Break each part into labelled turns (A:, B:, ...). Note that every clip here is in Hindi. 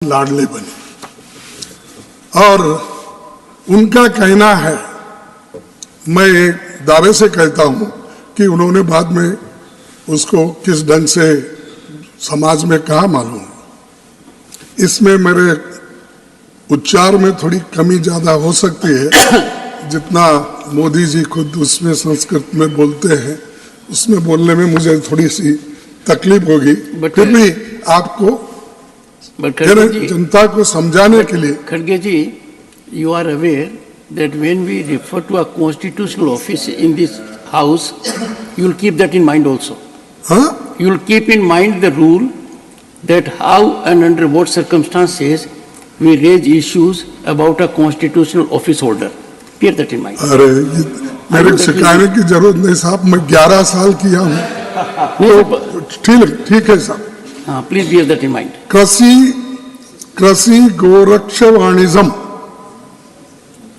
A: लाडले बने और उनका कहना है, मैं एक दावे से कहता हूं कि उन्होंने बाद में उसको किस ढंग से समाज में कहा मालूम, इसमें मेरे उच्चार में थोड़ी कमी ज्यादा हो सकती है। जितना मोदी जी खुद उसमें संस्कृत में बोलते हैं उसमें बोलने में मुझे थोड़ी सी तकलीफ होगी, फिर भी आपको जनता को समझाने के लिए।
B: खड़गे जी, you are aware that when we refer to a constitutional office in this house, you will keep that in mind also.
A: हाँ?
B: You will keep in mind the rule that how and under what circumstances we raise issues about a constitutional office holder. Keep that in mind.
A: अरे मेरे सिखाने की जरूरत नहीं साहब, मैं 11 साल किया हूँ। ठीक है साहब।
B: हाँ, please bear that in mind.
A: कृषि गोरक्ष वाणिज्यम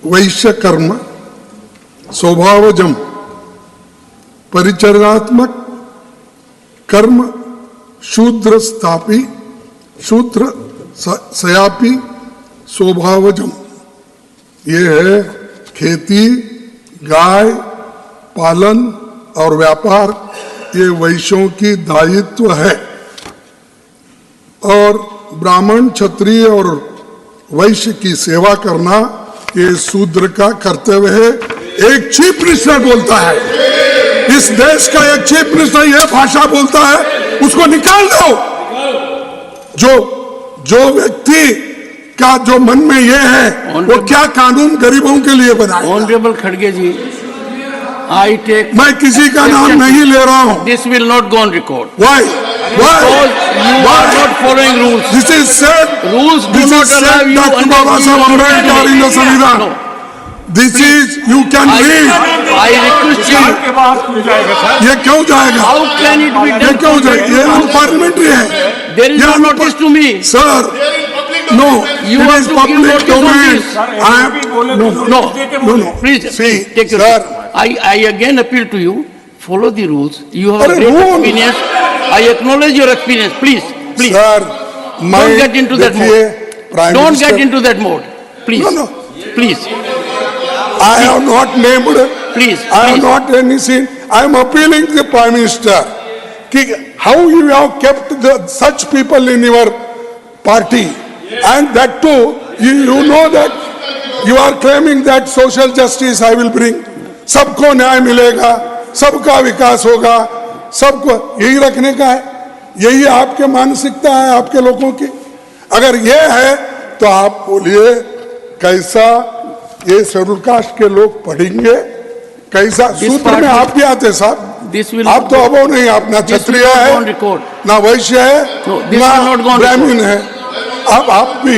A: वैश्य कर्म स्वभावजम परिचर्यात्मक कर्म शूद्र स्थापी शूद्र सयापी स्वभावजम। ये है खेती, गाय पालन और व्यापार, ये वैश्यों की दायित्व है और ब्राह्मण क्षत्रिय और वैश्य की सेवा करना ये शूद्र का कर्तव्य है। एक चीफ मिनिस्टर बोलता है, इस देश का एक चीफ मिनिस्टर ये भाषा बोलता है, उसको निकाल दो। जो व्यक्ति का जो मन में ये है वो क्या कानून गरीबों के लिए बनाए।
B: ऑनरेबल खड़गे जी, I take
A: मैं किसी का नाम नहीं ले रहा हूँ।
B: This will not go on record.
A: Why?
B: Because you are not following rules.
A: This is said.
B: Rules do not allow you
A: Dr. Baba Saheb Ambedkar in the Samvidhan. This is, you can read.
B: I request you.
A: ये क्यों जाएगा?
B: How can it be
A: ये
B: done?
A: क्यों जाएगा? ये अनपार्लियामेंट्री है।
B: There is no notice to me.
A: Sir, no.
B: You
A: It
B: have
A: is
B: to give
A: public
B: notice on
A: domain.
B: this.
A: I am no.
B: Please
A: See,
B: take your
A: sir.
B: seat. I again appeal to you. Follow the rules. You have
A: Arre,
B: great
A: rule.
B: experience. I acknowledge your experience. Please.
A: Sir,
B: Don't get into that mode. Don't get into that mode. Please.
A: No.
B: Please.
A: I have not named.
B: Please.
A: I have not anything. I am appealing to the Prime Minister. How you have kept such people in your party, and that too, you know that you are claiming that social justice I will bring. सबको न्याय मिलेगा, सबका विकास होगा, सबको यही रखने का है। यही आपके मानसिकता है आपके लोगों की। अगर ये है तो आप बोलिए कैसा ये शेड्यूल कास्ट के लोग पढ़ेंगे, कैसा सूत्र में आप भी आते साहब। आप तो अबो नहीं, आप ना क्षत्रिय है ना वैश्य है ना ब्राह्मण है, आप भी।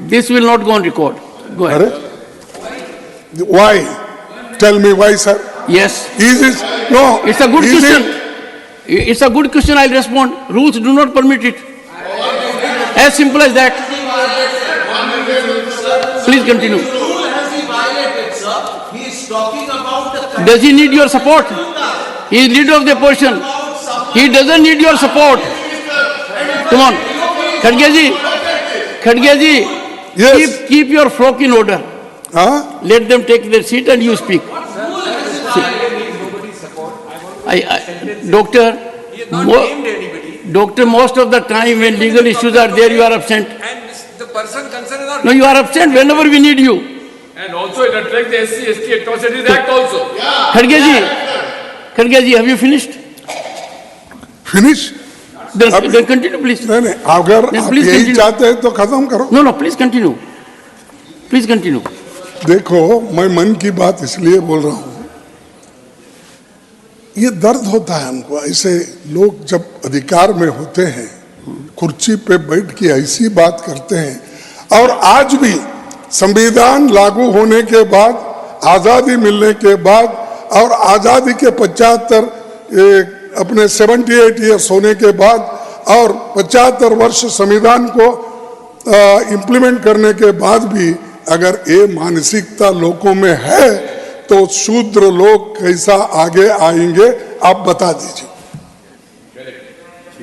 B: This will not go on record. Go ahead.
A: Why? Tell me why, sir.
B: Yes.
A: No.
B: It's a good question. It's a good question. I'll respond. Rules do not permit it. As simple as that. Please continue. Does he need your support? He is leader of the opposition. He doesn't need your support. Come on. Khadge ji,
A: yes.
B: Keep your flock in order.
A: Huh?
B: Let them take their seat and you speak. Doctor, most of the time when legal issues are there, you are absent.
C: And the person concerned is not.
B: No, you are absent whenever we need you.
C: And also it reflects the SC/ST Atrocities Act also.
B: Khadge ji, have you finished?
A: Finish?
B: Then continue, please.
A: नहीं, अगर आप यही चाहते हैं तो खत्म करो।
B: No, please continue. Please continue.
A: देखो, मैं मन की बात इसलिए बोल रहा हूँ, ये दर्द होता है हमको। ऐसे लोग जब अधिकार में होते हैं, कुर्सी पे बैठ के ऐसी बात करते हैं, और आज भी संविधान लागू होने के बाद, आजादी मिलने के बाद और आजादी के 75 अपने 78 ईयर्स होने के बाद और 75 वर्ष संविधान को इम्प्लीमेंट करने के बाद भी अगर ये मानसिकता लोगों में है तो शूद्र लोग कैसा आगे आएंगे आप बता दीजिए।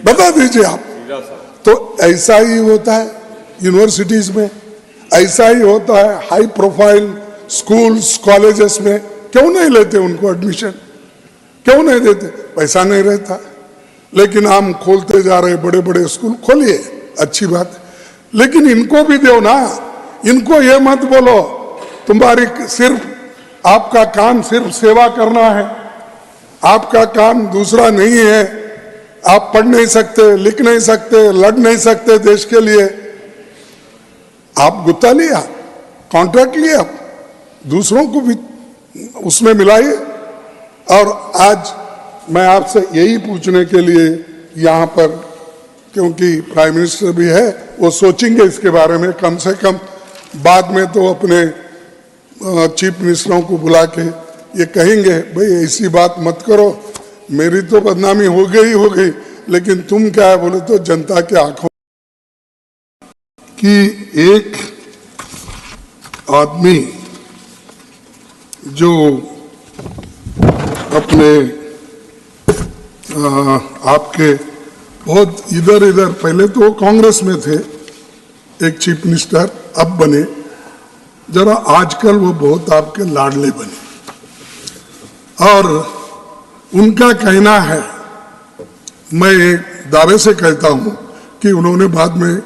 A: बता दीजिए आप। तो ऐसा ही होता है, यूनिवर्सिटीज में, ऐसा ही होता है हाई प्रोफाइल स्कूल्स कॉलेजेस में, क्यों नहीं लेते उनको एडमिशन, क्यों नहीं देते? पैसा नहीं रहता। लेकिन हम खोलते जा रहे, बड़े बड़े स्कूल खोलिए, अच्छी बात है, लेकिन इनको भी दो ना। इनको ये मत बोलो तुम्हारी सिर्फ आपका काम सिर्फ सेवा करना है, आपका काम दूसरा नहीं है, आप पढ़ नहीं सकते, लिख नहीं सकते, लड़ नहीं सकते देश के लिए। आप गुत्ता लिया, कॉन्ट्रैक्ट लिया, दूसरों को भी उसमें मिलाइए। और आज मैं आपसे यही पूछने के लिए यहाँ पर, क्योंकि प्राइम मिनिस्टर भी है, वो सोचेंगे इसके बारे में, कम से कम बाद में तो अपने चीफ मिनिस्टरों को बुला के ये कहेंगे, भाई ऐसी बात मत करो, मेरी तो बदनामी हो गई, लेकिन तुम क्या है बोले तो जनता के आंखों कि एक आदमी जो अपने आपके बहुत इधर इधर, पहले तो वो कांग्रेस में थे एक चीफ मिनिस्टर, अब बने जरा आजकल वो बहुत आपके लाडले बने। और उनका कहना है, मैं दावे से कहता हूं कि उन्होंने बाद में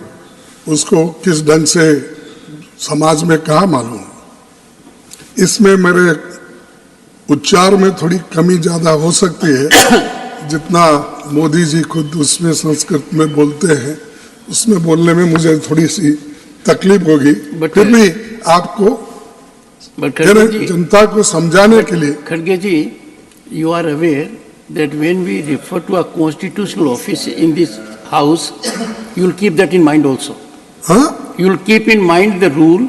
A: उसको किस ढंग से समाज में कहा मालूम, इसमें मेरे उच्चार में थोड़ी कमी ज्यादा हो सकती है, जितना मोदी जी खुद उसमें संस्कृत में बोलते हैं उसमें बोलने में मुझे थोड़ी सी तकलीफ होगी, फिर भी आपको जनता को समझाने के लिए।
B: खड़गे जी, you are aware that when we refer to a constitutional office in this house, you will keep that in mind also.
A: हाँ,
B: You will keep in mind the rule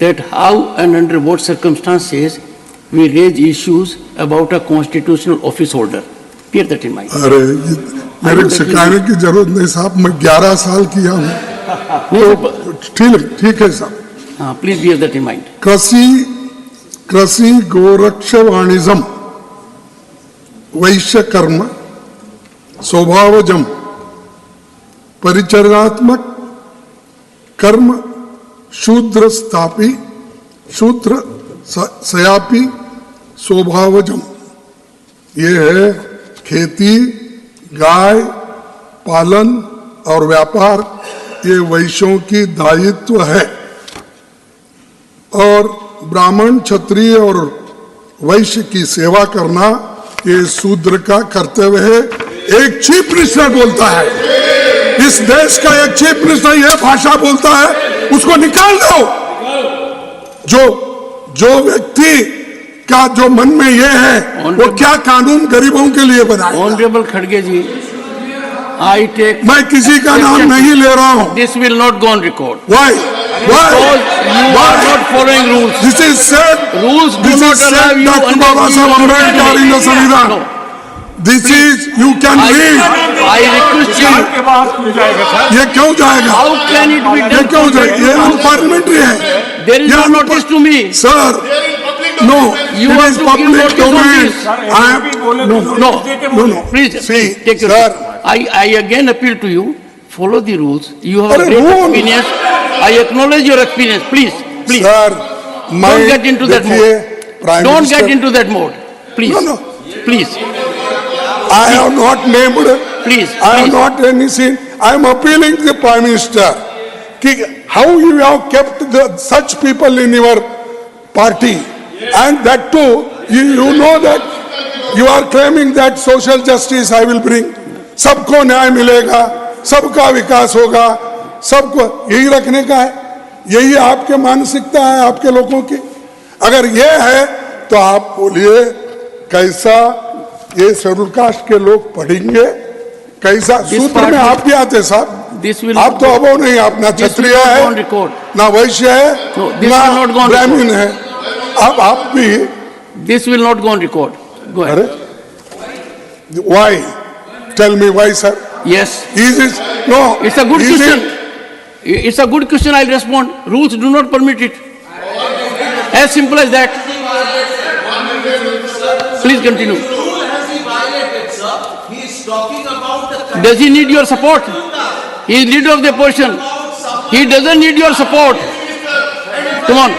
B: that how and under what circumstances we raise issues about a constitutional office holder. Bear that in mind.
A: अरे ये मेरे सिखाने की जरूरत नहीं साहब, मैं 11 साल किया हूँ, तो ठीक है साहब।
B: हाँ, please bear that in mind.
A: कृषि गोरक्ष वाणिज्यम वैश्य कर्म स्वभावजम परिचर्यात्मक कर्म शूद्र स्थापी शूद्र सयापी स्वभावजम। ये है खेती, गाय पालन और व्यापार, ये वैश्यों की दायित्व है। और ब्राह्मण क्षत्रिय और वैश्य की सेवा करना ये शूद्र का कर्तव्य है। एक चीफ मिनिस्टर बोलता है, इस देश का एक चीफ मिनिस्टर यह भाषा बोलता है, उसको निकाल दो। जो व्यक्ति का जो मन में ये है, वो क्या कानून गरीबों के लिए बनाए?
B: ऑनरेबल खड़गे जी, I take.
A: मैं किसी का नाम नहीं ले रहा हूँ।
B: This will not go on record.
A: Why?
B: Because you are not following rules.
A: This is said.
B: Rules do not allow you.
A: Dr. Baba Saheb Ambedkar in the Samvidhan. This is, you can read.
B: I request you.
A: ये क्यों जाएगा?
B: How can it be
A: ये
B: done?
A: क्यों जाएगा? ये अनपार्लियामेंट्री है।
B: There is no notice to me.
A: Sir, no.
B: You
A: It
B: have
A: is
B: to give
A: public
B: notice on
A: domain.
B: this.
A: I am no.
B: Please,
A: See,
B: take your
A: sir.
B: seat. I again appeal to you, follow the rules. You have a
A: Arre,
B: great
A: rule.
B: experience. I acknowledge your experience. Please.
A: Sir,
B: Don't get into that
A: देखिए, Prime
B: Don't
A: Minister-
B: get into that mode. Please.
A: No.
B: Please.
A: I have not named.
B: Please.
A: I am
B: please.
A: not any sin. I am appealing to the Prime Minister. कि how you have kept such people in your party, and that too, you know that you are claiming that social justice I will bring. सबको न्याय मिलेगा, सबका विकास होगा, सबको यही रखने का है। यही आपके मानसिकता है आपके लोगों की। अगर ये है तो आप बोलिए कैसा ये शेड्यूल कास्ट के लोग पढ़ेंगे, कैसा सूत्र में आप भी आते साहब।
B: This will
A: आप तो अबो नहीं, आप ना क्षत्रिय
B: go on
A: है
B: record.
A: ना वैश्य है
B: No, this will not go
A: ना
B: on
A: ब्राह्मण है, आप भी।
B: This will not go on record. Go ahead.
A: अरे why? Tell me why, sir.
B: Yes.
A: Is it no?
B: It's a good
A: is
B: question.
A: it-
B: It's a good question. I'll respond. Rules do not permit it. As simple as that. Please continue.
D: Rule has been violated, sir. He is talking about the
B: Does he need your support? He is leader of the opposition.
D: about support
B: He doesn't need your support. Come on.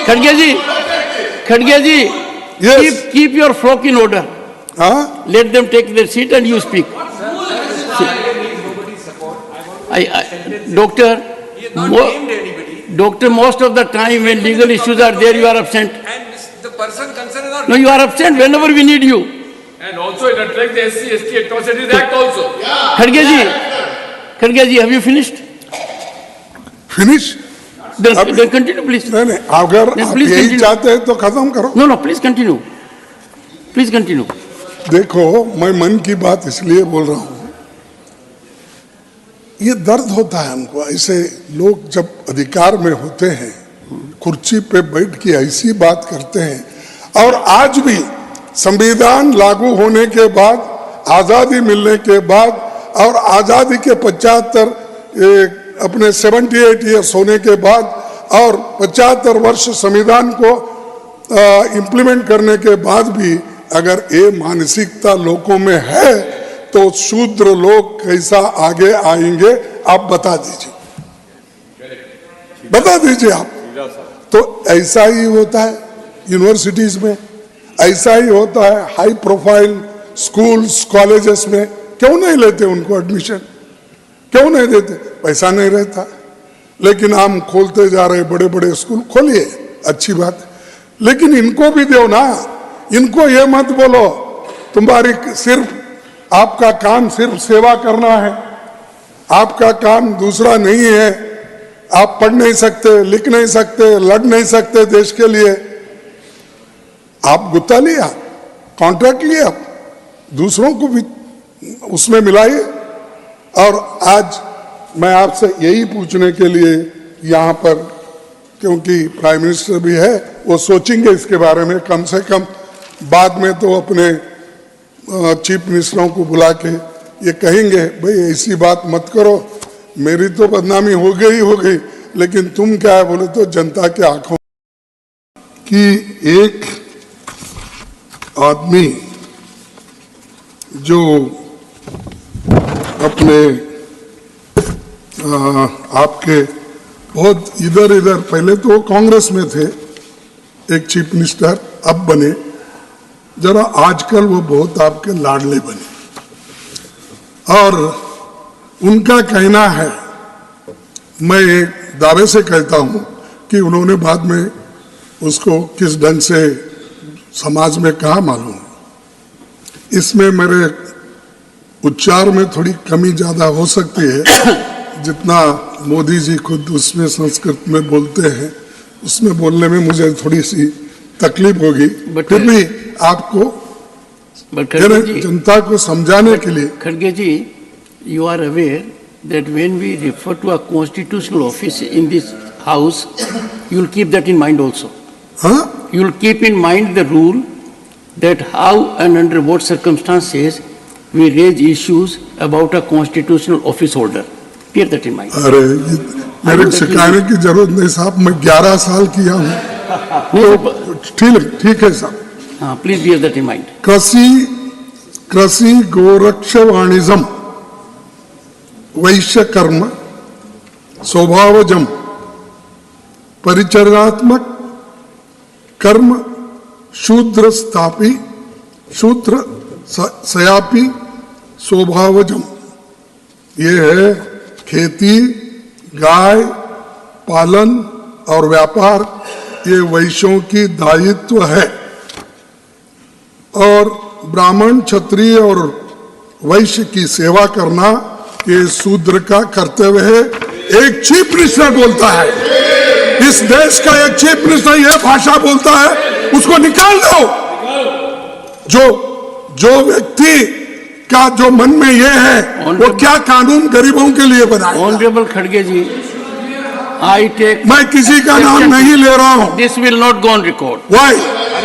B: Khadge ji,
A: Yes.
B: keep your flock in order.
A: Huh?
B: Let them take their seat and you speak. Doctor, Doctor, most of the time when legal issues are there, you are absent.
E: And the person concerned is not.
B: No, you are absent whenever we need you.
C: And also it attracts the SC/ST Atrocities Act also.
B: Khadge ji, have you finished?
A: Finish?
B: Then continue, please.
A: नहीं नहीं, अगर
B: Yes,
A: आप
B: please
A: यही
B: continue.
A: चाहते हैं तो खत्म करो।
B: No, please continue. Please continue.
A: देखो, मैं मन की बात इसलिए बोल रहा हूं, ये दर्द होता है हमको। ऐसे लोग जब अधिकार में होते हैं, कुर्सी पे बैठ के ऐसी बात करते हैं, और आज भी संविधान लागू होने के बाद, आजादी मिलने के बाद, और आजादी के 75 अपने 78 ईयर्स होने के बाद, और 75 वर्ष संविधान को इम्प्लीमेंट करने के बाद भी अगर ये मानसिकता लोगों में है तो शूद्र लोग कैसा आगे आएंगे, आप बता दीजिए आप। तो ऐसा ही होता है यूनिवर्सिटीज में, ऐसा ही होता है हाई प्रोफाइल स्कूल्स कॉलेजेस में। क्यों नहीं लेते उनको एडमिशन, क्यों नहीं देते? पैसा नहीं रहता। लेकिन हम खोलते जा रहे बड़े बड़े स्कूल, खोलिए, अच्छी बात है, लेकिन इनको भी दो ना। इनको ये मत बोलो तुम्हारी सिर्फ आपका काम सिर्फ सेवा करना है, आपका काम दूसरा नहीं है, आप पढ़ नहीं सकते, लिख नहीं सकते, लड़ नहीं सकते देश के लिए। आप गुत्ता लिया, कॉन्ट्रैक्ट लिया, दूसरों को भी उसमें मिलाइए। और आज मैं आपसे यही पूछने के लिए यहाँ पर, क्योंकि प्राइम मिनिस्टर भी है, वो सोचेंगे इसके बारे में, कम से कम बाद में तो अपने चीफ मिनिस्टरों को बुला के ये कहेंगे, भाई ऐसी बात मत करो, मेरी तो बदनामी हो गई, लेकिन तुम क्या है बोले तो जनता के आंखों कि एक आदमी जो अपने आपके बहुत इधर पहले तो कांग्रेस में थे, एक चीफ मिनिस्टर अब बने, जरा आजकल वो बहुत आपके लाडले बने। और उनका कहना है, मैं एक दावे से कहता हूं कि उन्होंने बाद में उसको किस ढंग से समाज में कहा मालूम, इसमें मेरे उच्चार में थोड़ी कमी ज्यादा हो सकती है, जितना मोदी जी खुद उसमें संस्कृत में बोलते हैं, उसमें बोलने में मुझे थोड़ी सी तकलीफ होगी, फिर भी आपको जनता को समझाने के लिए।
B: Khadge ji, you are aware that when we refer to a constitutional office in this house, you will keep that in mind also.
A: हाँ,
B: You will keep in mind the rule that how and under what circumstances we raise issues about a constitutional office holder. Bear that in mind.
A: अरे मेरे सिखाने की जरूरत नहीं साहब, मैं 11 साल किया हूँ, तो ठीक है साहब।
B: हाँ, please bear that in mind.
A: कृषि गोरक्ष वाणिज्यम वैश्य कर्म स्वभावजम परिचर्यात्मक कर्म शूद्र स्थापी शूद्र सयापी स्वभावजम। ये है खेती, गाय पालन और व्यापार, ये वैश्यों की दायित्व है। और ब्राह्मण क्षत्रिय और वैश्य की सेवा करना ये शूद्र का कर्तव्य है। एक चीफ मिनिस्टर बोलता है, इस देश का एक चीफ मिनिस्टर ये भाषा बोलता है, उसको निकाल दो। जो व्यक्ति का जो मन में ये है, वो क्या कानून गरीबों के लिए बनाए?
B: Honorable Khadge ji, I take.
A: मैं किसी का नाम नहीं ले रहा हूँ।
B: This will not go on record.
A: Why?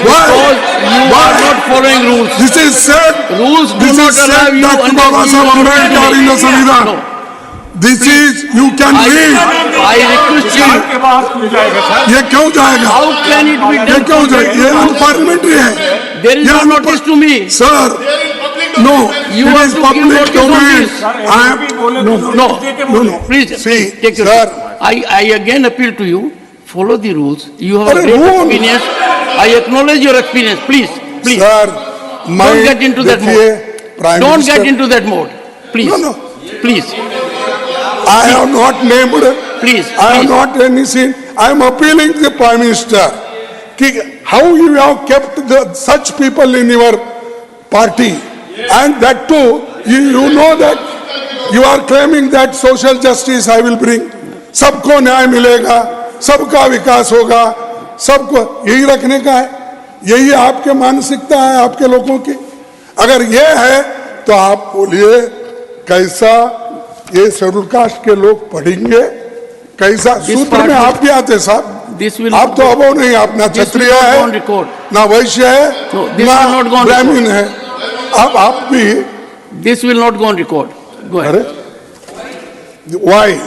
B: Because you are not following rules.
A: This is said.
B: Rules do
A: This
B: not
A: is
B: allow
A: said
B: you
A: Dr.
B: under
A: Baba Saheb Ambedkar in the
B: No.
A: Samvidhan. This is you can read.
B: I request you.
A: ये क्यों जाएगा?
B: How can it be
A: ये
B: done?
A: क्यों जाएगा? ये अनपार्लियामेंट्री है।
B: There is
A: ये
B: no notice to me.
A: Sir, no.
B: You
A: it
B: have
A: is
B: to give
A: public
B: notice on
A: domain.
B: this.
A: I am no.
B: No. Please
A: See,
B: take your
A: sir,
B: seat. I again appeal to you, follow the rules. You have a
A: अरे
B: great
A: rule-
B: experience. I acknowledge your experience. Please, please.
A: Sir मैं
B: Don't get into that
A: देखिए
B: mode.
A: Prime
B: Don't
A: minister
B: get into that mode. Please.
A: No, no.
B: Please,
A: I have not named.
B: please,
A: I am
B: please.
A: not any sin. I am appealing to the Prime Minister. कि how you have kept such people in your party, and that too, you know that you are claiming that social justice I will bring. सबको न्याय मिलेगा, सबका विकास होगा, सबको यही रखने का है, यही आपके मानसिकता है आपके लोगों की। अगर ये है तो आप बोलिए कैसा ये शेड्यूल कास्ट के लोग पढ़ेंगे, कैसा सूत्र में
B: part-
A: आप भी आते साहब।
B: This will
A: आप तो अबो नहीं, आप ना
B: This will
A: Kshatriya
B: not go on
A: है
B: record.
A: ना वैश्य है
B: No, this will not go
A: ना
B: on
A: ब्राह्मण है, अब आप भी
B: This will not go on record. Go ahead.
A: अरे why?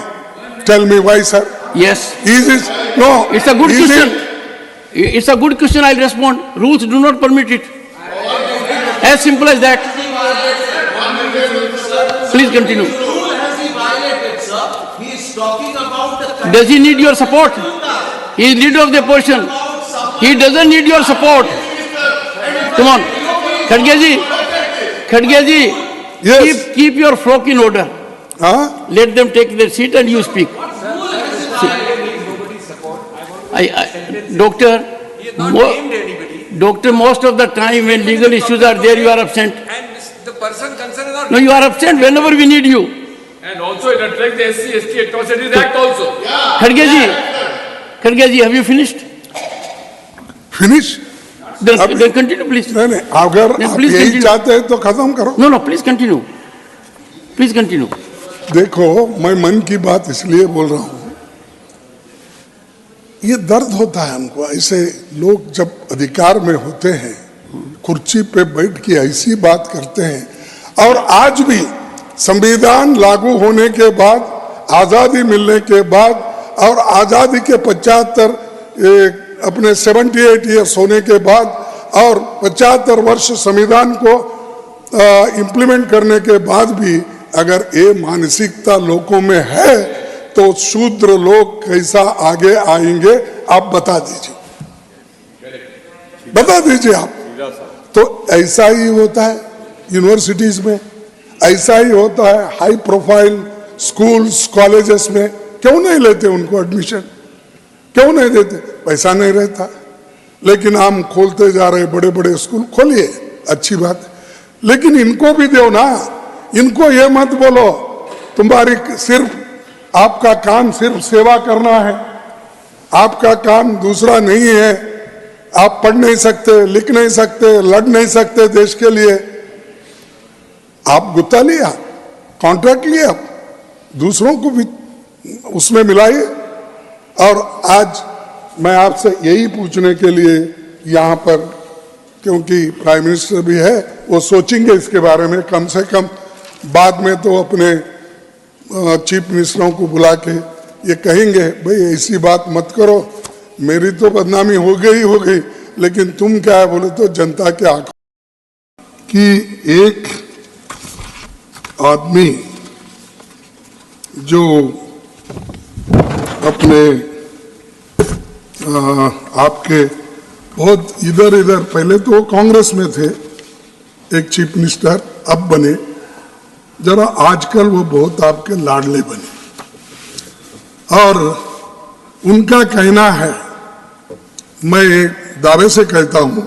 A: Tell me why, sir.
B: Yes.
A: Is it no?
B: It's a good
A: is
B: question.
A: it-
B: It's a good question. I'll respond. Rules do not permit it. As simple as that. Please continue.
D: Rule has he violated, sir? He is talking about the
B: Does he need your support? He is leader of the opposition. He doesn't need your support. Come on. Khadge ji. Khadge ji.
A: Yes.
B: Keep your flock in order.
A: हाँ?
B: Let them take their seat and you speak. Doctor, Doctor, most of the time when legal issues are there, you are absent.
E: And the person concerned is not.
B: No, you are absent whenever we need you.
C: And also it reflects the SC/ST Atrocities Act also.
B: Khadge ji, have you finished?
A: Finish?
B: Then continue, please.
A: नहीं नहीं, अगर
B: Then
A: आप
B: please
A: यही
B: continue.
A: चाहते हैं तो खत्म करो।
B: No, please continue. Please continue.
A: देखो मैं मन की बात इसलिए बोल रहा हूं, ये दर्द होता है हमको। ऐसे लोग जब अधिकार में होते हैं, कुर्सी पे बैठ के ऐसी बात करते हैं, और आज भी संविधान लागू होने के बाद, आजादी मिलने के बाद, और आजादी के 75 अपने 78 ईयर्स होने के बाद, और 75 वर्ष संविधान को इम्प्लीमेंट करने के बाद भी अगर ये मानसिकता लोगों में है तो शूद्र लोग कैसा आगे आएंगे आप बता दीजिए, बता दीजिए आप। तो ऐसा ही होता है यूनिवर्सिटीज में, ऐसा ही होता है हाई प्रोफाइल स्कूल्स कॉलेजेस में। क्यों नहीं लेते उनको एडमिशन, क्यों नहीं देते? पैसा नहीं रहता। लेकिन हम खोलते जा रहे बड़े बड़े स्कूल, खोलिए अच्छी बात है, लेकिन इनको भी दो ना। इनको ये मत बोलो तुम्हारी सिर्फ आपका काम सिर्फ सेवा करना है, आपका काम दूसरा नहीं है, आप पढ़ नहीं सकते, लिख नहीं सकते, लड़ नहीं सकते देश के लिए। आप गुत्ता लिया, कॉन्ट्रैक्ट लिया, दूसरों को भी उसमें मिलाइए। और आज मैं आपसे यही पूछने के लिए यहाँ पर, क्योंकि प्राइम मिनिस्टर भी है, वो सोचेंगे इसके बारे में, कम से कम बाद में तो अपने चीफ मिनिस्टरों को बुला के ये कहेंगे भाई ऐसी बात मत करो, मेरी तो बदनामी हो गई, लेकिन तुम क्या है बोले तो जनता के आंखों कि एक आदमी जो अपने आपके बहुत इधर इधर, पहले तो कांग्रेस में थे एक चीफ मिनिस्टर, अब बने जरा आजकल वो बहुत आपके लाडले बने। और उनका कहना है, मैं एक दावे से कहता हूं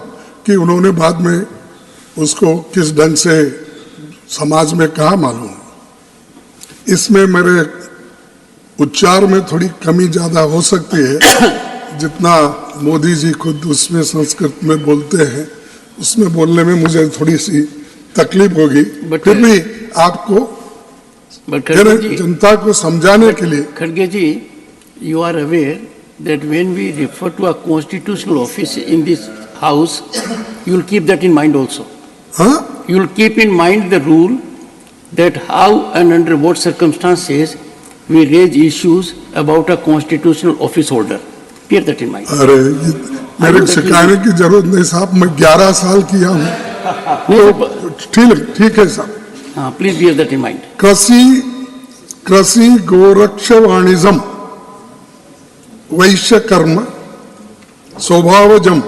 A: कि उन्होंने बाद में उसको किस ढंग से समाज में कहा मालूम, इसमें मेरे उच्चार में थोड़ी कमी ज्यादा हो सकती है। जितना मोदी जी खुद उसमें संस्कृत में बोलते हैं, उसमें बोलने में मुझे थोड़ी सी तकलीफ होगी, फिर भी आपको जनता को समझाने के लिए।
B: Khadge ji, you are aware that when we refer to a constitutional office in this house, you will keep that in mind also.
A: हाँ,
B: You will keep in mind the rule that how and under what circumstances we raise issues about a constitutional office holder. Bear that in mind.
A: अरे मेरे को सिखाने की जरूरत नहीं साहब, मैं 11 साल किया हूँ। ठीक है साहब।
B: Please bear that in mind.
A: कृषि गोरक्ष वाणिज्म वैश्य कर्म स्वभावजम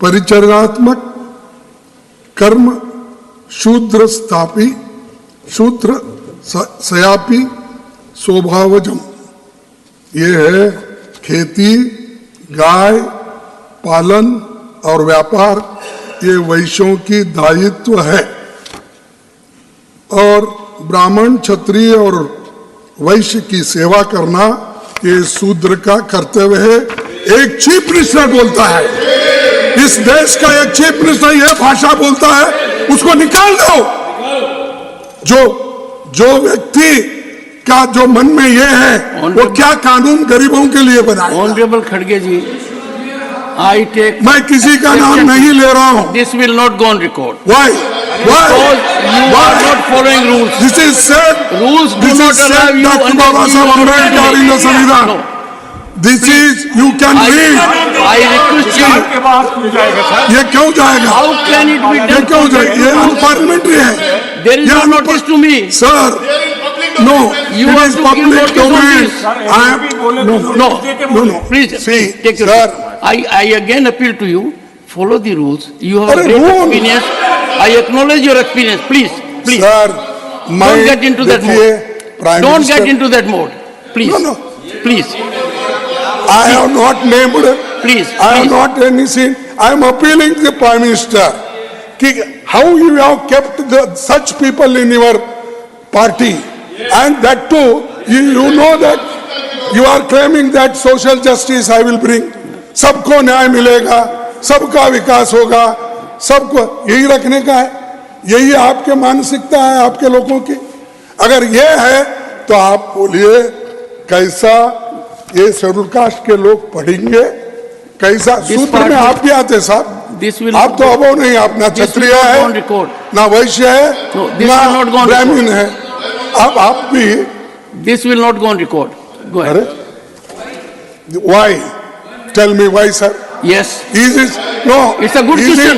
A: परिचर्यात्मक कर्म शूद्र स्थापी शूद्र सयापी स्वभावजम। ये है खेती, गाय पालन और व्यापार, ये वैश्यों की दायित्व है। और ब्राह्मण, क्षत्रिय और वैश्य की सेवा करना ये शूद्र का कर्तव्य है। एक चीफ मिनिस्टर बोलता है, इस देश का एक चीफ मिनिस्टर यह भाषा बोलता है, उसको निकाल दो। जो व्यक्ति का जो मन में ये है वो क्या कानून गरीबों के लिए बनाए।
B: ऑनरेबल खड़गे जी, I take.
A: मैं किसी का नाम नहीं ले रहा हूँ।
B: This will not go on record.
A: Why?
B: Because you are not following rules.
A: This is said.
B: Rules do
A: This
B: not
A: is
B: allow
A: said
B: you
A: Dr.
B: under
A: Baba Saheb Ambedkar in the Samvidhan.
B: No.
A: This is you can read.
B: I request you.
A: ये क्यों जाएगा?
B: How can it be
A: ये
B: done?
A: क्यों जाएगा? ये अनपार्लियामेंट्री है।
B: There is
A: ये
B: no notice to me.
A: Sir, no.
B: You
A: it
B: have
A: is
B: to give
A: public
B: notice on
A: domain.
B: this.
A: I am no.
B: Please,
A: See,
B: take your
A: sir.
B: seat. I again appeal to you, follow the rules. You have
A: Arre,
B: great
A: rule.
B: experience. I acknowledge your experience. Please, please.
A: Sir,
B: Don't get into that
A: देखिए,
B: mode.
A: Prime
B: Don't
A: Minister,
B: get into that mode. Please.
A: No.
B: Please.
A: I have not named.
B: Please.
A: I have
B: please.
A: not any sin. I am appealing to the Prime Minister. कि how you have kept such people in your party, and that too, you know that you are claiming that social justice I will bring. सबको न्याय मिलेगा, सबका विकास होगा, सबको यही रखने का है। यही आपके मानसिकता है आपके लोगों की। अगर ये है तो आप बोलिए कैसा ये शेड्यूल कास्ट के लोग पढ़ेंगे, कैसा सूत्र में आप भी आते साहब।
B: This will
A: आप तो अबो नहीं, आप ना
B: This will
A: Kshatriya
B: not go
A: है
B: on record.
A: ना वैश्य है
B: No, this will not go
A: ना
B: on
A: ब्राह्मण है। आप भी
B: This will not go on record. Go ahead.
A: अरे why? Tell me why, sir.
B: Yes.
A: Is it no?
B: It's a good
A: is it-
B: question.